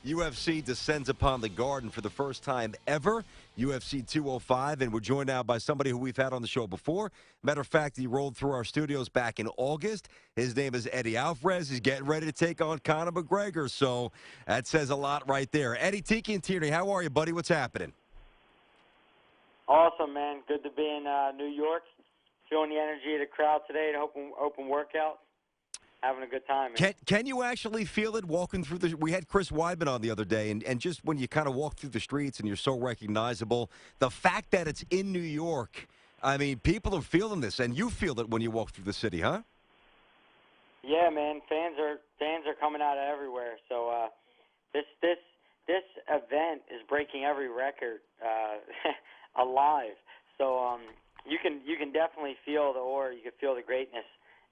UFC descends upon the Garden for the first time ever, UFC 205, and we're joined now by somebody who we've had on the show before. Matter of fact, he rolled through our studios back in August. His name is Eddie Alvarez. He's getting ready to take on Conor McGregor, so that says a lot right there. Eddie, Tiki Tierney, how are you, buddy? What's happening? Awesome, man. Good to be in New York. Feeling the energy of the crowd today at open workout. Having a good time, man. Can you actually feel it walking through the? We had Chris Weidman on the other day, and just when you kind of walk through the streets and you're so recognizable, the fact that it's in New York, I mean, people are feeling this, and you feel it when you walk through the city, huh? Yeah, man. Fans are coming out of everywhere. So this event is breaking every record alive. So you can definitely feel the aura. You can feel the greatness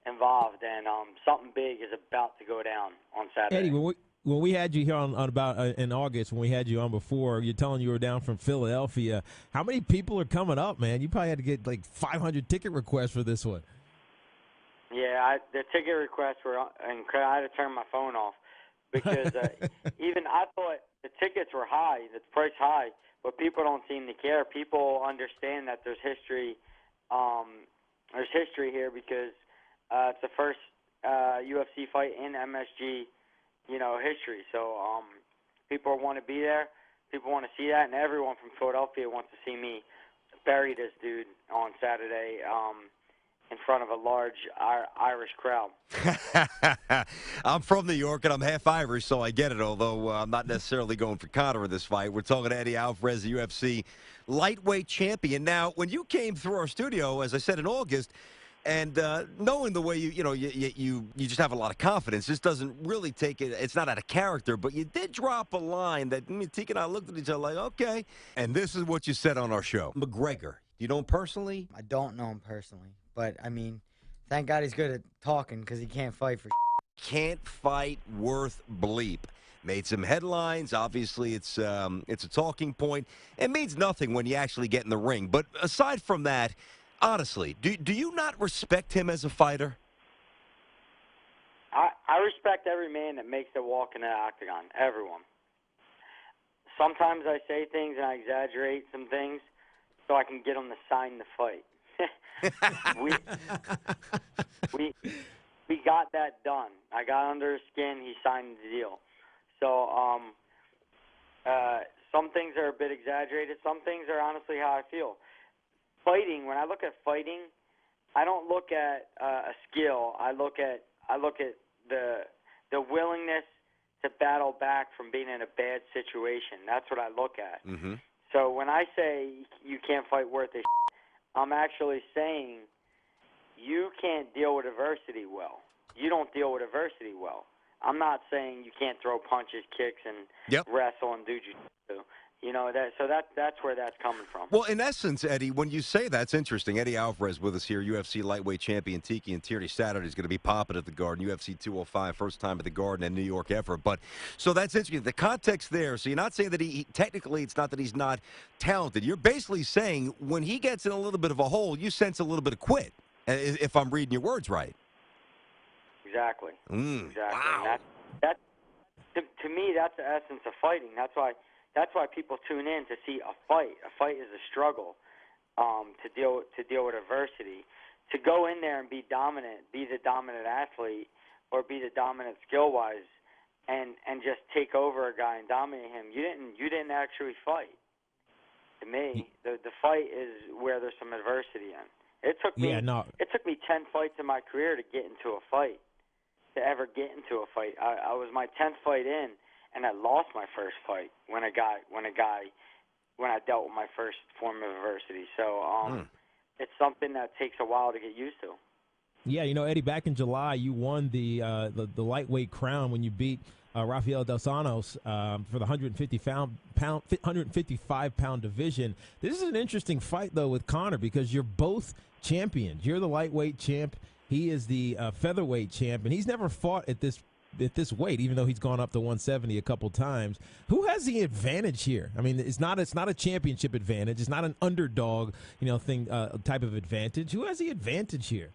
involved, and something big is about to go down on Saturday. Eddie, when we had you here on about in August, when we had you on before, you're telling you were down from Philadelphia. How many people are coming up, man? You probably had to get like 500 ticket requests for this one. Yeah, the ticket requests were incredible. I had to turn my phone off because even I thought the tickets were high, the price high, but people don't seem to care. People understand that there's history. There's history here because it's the first UFC fight in MSG, history. So people want to be there. People want to see that, and everyone from Philadelphia wants to see me bury this dude on Saturday in front of a large Irish crowd. I'm from New York, and I'm half Irish, so I get it, although I'm not necessarily going for Conor in this fight. We're talking to Eddie Alvarez, the UFC Lightweight Champion. Now, when you came through our studio, as I said, in August, and knowing the way you just have a lot of confidence, this doesn't really take it. It's not out of character, but you did drop a line that Tiki and I looked at each other like, okay. And this is what you said on our show. McGregor, you know him personally? I don't know him personally, but I mean, thank God he's good at talking because he can't fight for. Can't fight worth bleep. Made some headlines. Obviously, it's a talking point. It means nothing when you actually get in the ring. But aside from that. Honestly, do you not respect him as a fighter? I respect every man that makes the walk in the octagon, everyone. Sometimes I say things and I exaggerate some things so I can get them to sign the fight. we got that done. I got under his skin. He signed the deal. So some things are a bit exaggerated. Some things are honestly how I feel. Fighting, when I look at fighting, I don't look at a skill. I look at the willingness to battle back from being in a bad situation. That's what I look at. Mm-hmm. So when I say you can't fight worth a shit, I'm actually saying you can't deal with adversity well. You don't deal with adversity well. I'm not saying you can't throw punches, kicks, and wrestle and do jiu-jitsu. That's where that's coming from. Well, in essence, Eddie, when you say that's interesting. Eddie Alvarez with us here, UFC Lightweight Champion Tiki and Tierney. Saturday is going to be popping at the Garden, UFC 205, first time at the Garden in New York ever. But so that's interesting. The context there. So you're not saying that he technically, it's not that he's not talented. You're basically saying when he gets in a little bit of a hole, you sense a little bit of quit. If I'm reading your words right. Exactly. Exactly. Wow. And to me, that's the essence of fighting. That's why people tune in to see a fight. A fight is a struggle to deal with adversity. To go in there and be dominant, be the dominant athlete, or be the dominant skill-wise, and just take over a guy and dominate him. You didn't actually fight. To me, the fight is where there's some adversity in. It took me 10 fights in my career to get into a fight. To ever get into a fight, I was my 10th fight in. And I lost my first fight when I dealt with my first form of adversity. So it's something that takes a while to get used to. Yeah, Eddie, back in July, you won the lightweight crown when you beat Rafael Dos Anjos for the 155-pound division. This is an interesting fight, though, with Conor because you're both champions. You're the lightweight champ. He is the featherweight champ, and he's never fought at this weight, even though he's gone up to 170 a couple times. Who has the advantage here? I mean, it's not a championship advantage. It's not an underdog, type of advantage. Who has the advantage here?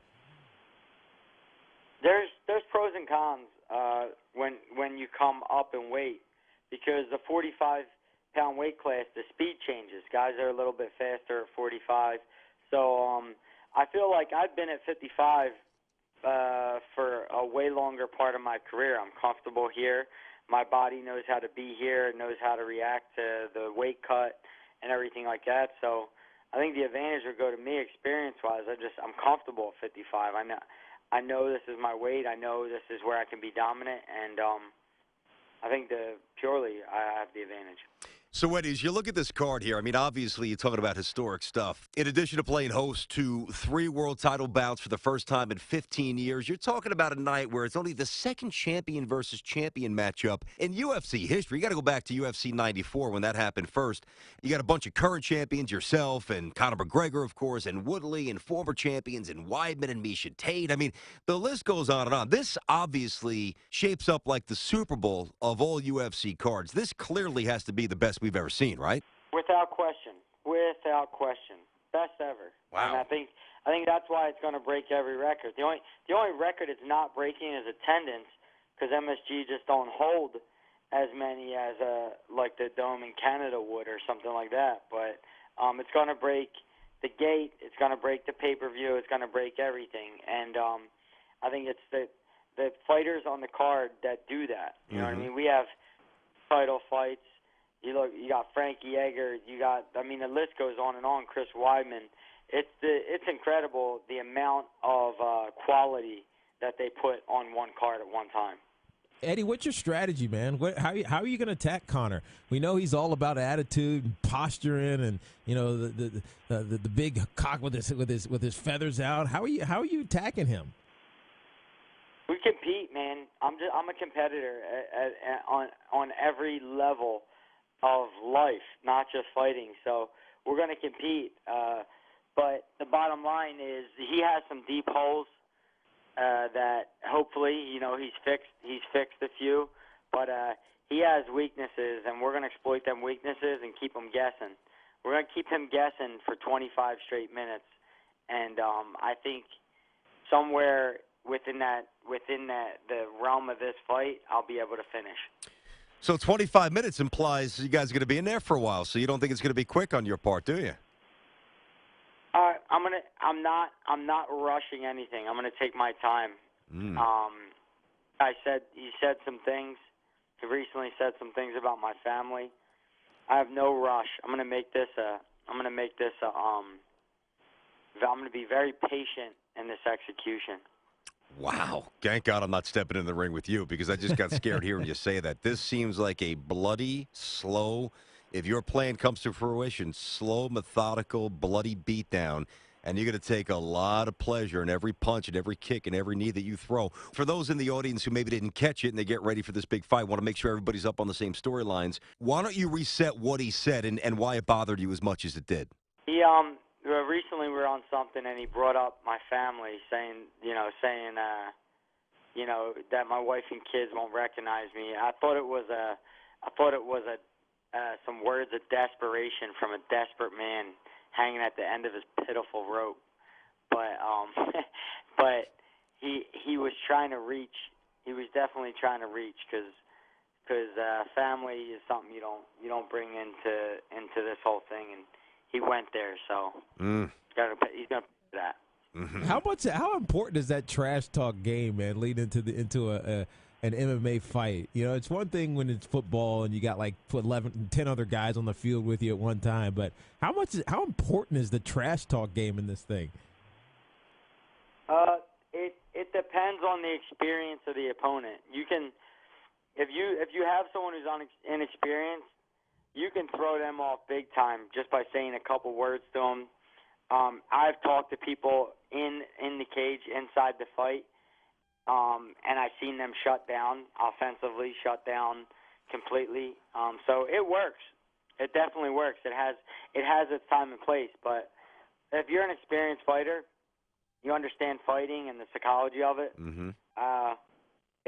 There's pros and cons when you come up in weight. because the 45-pound weight class, the speed changes. Guys are a little bit faster at 45. So I feel like I've been at 55 for a way longer part of my career. I'm comfortable here. My body knows how to be here. It knows how to react to the weight cut and everything like that. So I think the advantage would go to me experience-wise. I'm comfortable at 55. I know this is my weight. I know this is where I can be dominant, and I think purely I have the advantage. So, Eddie, as you look at this card here, I mean, obviously you're talking about historic stuff. In addition to playing host to 3 world title bouts for the first time in 15 years, you're talking about a night where it's only the second champion versus champion matchup in UFC history. You got to go back to UFC 94 when that happened first. You got a bunch of current champions, yourself and Conor McGregor, of course, and Woodley, and former champions, and Weidman and Miesha Tate. I mean, the list goes on and on. This obviously shapes up like the Super Bowl of all UFC cards. This clearly has to be the best we've ever seen, right? Without question. Without question. Best ever. Wow. And I think that's why it's going to break every record. The only record it's not breaking is attendance, because MSG just don't hold as many as like the Dome in Canada would or something like that. But it's going to break the gate. It's going to break the pay-per-view. It's going to break everything. And I think it's the fighters on the card that do that. You know what I mean? We have title fights. You got Frankie Edgar. The list goes on and on. Chris Weidman. It's incredible the amount of quality that they put on one card at one time. Eddie, what's your strategy, man? How are you going to attack Conor? We know he's all about attitude, and posturing, and the big cock with his feathers out. How are you attacking him? We compete, man. I'm a competitor on every level of life, not just fighting. So we're going to compete. But the bottom line is he has some deep holes that hopefully, he's fixed a few. But he has weaknesses, and we're going to exploit them weaknesses and keep him guessing. We're going to keep him guessing for 25 straight minutes. And I think somewhere within the realm of this fight, I'll be able to finish. So 25 minutes implies you guys are going to be in there for a while, so you don't think it's going to be quick on your part, do you? I'm not rushing anything. I'm gonna take my time. He said some things. He recently said some things about my family. I have no rush. I'm gonna be very patient in this execution. Wow. Thank God I'm not stepping in the ring with you, because I just got scared hearing you say that. This seems like a bloody, slow, if your plan comes to fruition, slow, methodical, bloody beatdown. And you're going to take a lot of pleasure in every punch and every kick and every knee that you throw. For those in the audience who maybe didn't catch it and they get ready for this big fight, want to make sure everybody's up on the same storylines, why don't you reset what he said and why it bothered you as much as it did? He recently we were on something, and he brought up my family, saying that my wife and kids won't recognize me. I thought it was some words of desperation from a desperate man hanging at the end of his pitiful rope. But but he was trying to reach. He was definitely trying to reach, because family is something you don't bring into this whole thing, and he went there. So he's gonna pay for that. Mm-hmm. How important is that trash talk game, man, leading into an MMA fight? It's one thing when it's football and you got like 10 other guys on the field with you at one time, but how important is the trash talk game in this thing? It depends on the experience of the opponent. You can, if you have someone who's inexperienced, you can throw them off big time just by saying a couple words to them. I've talked to people in the cage inside the fight. And I've seen them shut down offensively, shut down completely. So it works. It definitely works. It has its time and place. But if you're an experienced fighter, you understand fighting and the psychology of it.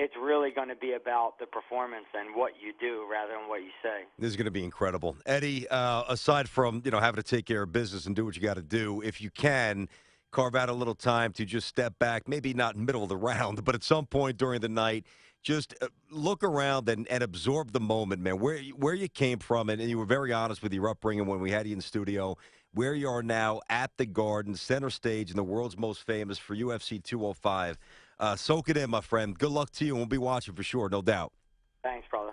It's really going to be about the performance and what you do rather than what you say. This is going to be incredible. Eddie, aside from having to take care of business and do what you got to do, if you can, carve out a little time to just step back, maybe not middle of the round, but at some point during the night, just look around and absorb the moment, man. Where you came from, and you were very honest with your upbringing when we had you in studio. Where you are now at the Garden, center stage, in the world's most famous for UFC 205. Soak it in, my friend. Good luck to you, and we'll be watching for sure, no doubt. Thanks, brother.